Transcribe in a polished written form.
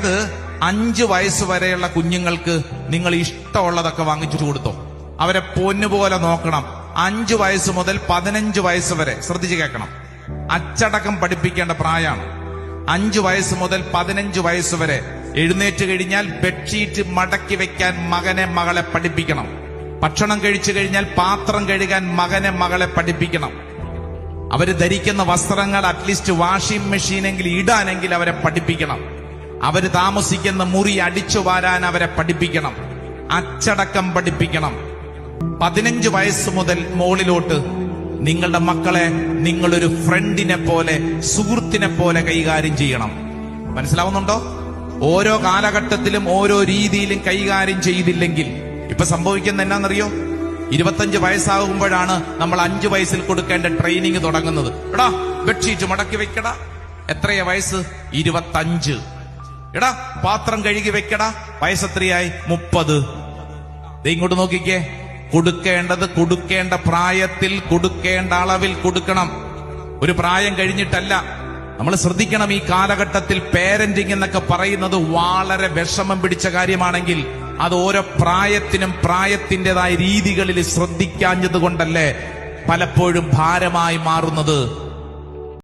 ഇത് 5 വയസ്സ് വരെയുള്ള കുഞ്ഞുങ്ങൾക്ക് നിങ്ങൾ ഇഷ്ടമുള്ളതൊക്കെ വാങ്ങിച്ചു കൊടുത്തോ. അവരെ പൊന്നുപോലെ നോക്കണം. 5 വയസ്സ് മുതൽ 15 വയസ്സ് വരെ ശ്രദ്ധിച്ചു കേൾക്കണം. അച്ചടക്കം പഠിപ്പിക്കേണ്ട പ്രായമാണ്. 5 വയസ്സ് മുതൽ 15 വയസ്സ് വരെ എഴുന്നേറ്റ് കഴിഞ്ഞാൽ ബെഡ്ഷീറ്റ് മടക്കി വെക്കാൻ മകനെ മകളെ പഠിപ്പിക്കണം. ഭക്ഷണം കഴിച്ചു കഴിഞ്ഞാൽ പാത്രം കഴുകാൻ മകനെ മകളെ പഠിപ്പിക്കണം. അവര് ധരിക്കുന്ന വസ്ത്രങ്ങൾ അറ്റ്ലീസ്റ്റ് വാഷിംഗ് മെഷീനെങ്കിൽ ഇടാനെങ്കിൽ അവരെ പഠിപ്പിക്കണം. അവര് താമസിക്കുന്ന മുറി അടിച്ചു വാരാൻ അവരെ പഠിപ്പിക്കണം. അച്ചടക്കം പഠിപ്പിക്കണം. 15 വയസ്സ് മുതൽ മുകളിലോട്ട് നിങ്ങളുടെ മക്കളെ നിങ്ങളൊരു ഫ്രണ്ടിനെ പോലെ, സുഹൃത്തിനെ പോലെ കൈകാര്യം ചെയ്യണം. മനസ്സിലാവുന്നുണ്ടോ? ഓരോ കാലഘട്ടത്തിലും ഓരോ രീതിയിലും കൈകാര്യം ചെയ്തില്ലെങ്കിൽ ഇപ്പൊ സംഭവിക്കുന്ന എന്നാന്നറിയോ? 25 വയസ്സാകുമ്പോഴാണ് നമ്മൾ 5 വയസ്സിൽ കൊടുക്കേണ്ട ട്രെയിനിങ് തുടങ്ങുന്നത്. എടാ ബെഡ്ഷീറ്റ് മടക്കി വെക്കടാ. എത്രയാ വയസ്സ്? 25. എടാ പാത്രം കഴുകി വെക്കടാ. വയസ്സെത്രയായി? 30. ഇങ്ങോട്ട് നോക്കിക്കേ. കൊടുക്കേണ്ടത് കൊടുക്കേണ്ട പ്രായത്തിൽ, കൊടുക്കേണ്ട അളവിൽ കൊടുക്കണം. ഒരു പ്രായം കഴിഞ്ഞിട്ടല്ല. നമ്മൾ ശ്രദ്ധിക്കണം. ഈ കാലഘട്ടത്തിൽ പേരന്റിങ് എന്നൊക്കെ പറയുന്നത് വളരെ വിഷമം പിടിച്ച കാര്യമാണെങ്കിൽ അത് ഓരോ പ്രായത്തിനും പ്രായത്തിൻ്റെതായ രീതികളിൽ ശ്രദ്ധിക്കാഞ്ഞത് കൊണ്ടല്ലേ പലപ്പോഴും ഭാരമായി മാറുന്നത്.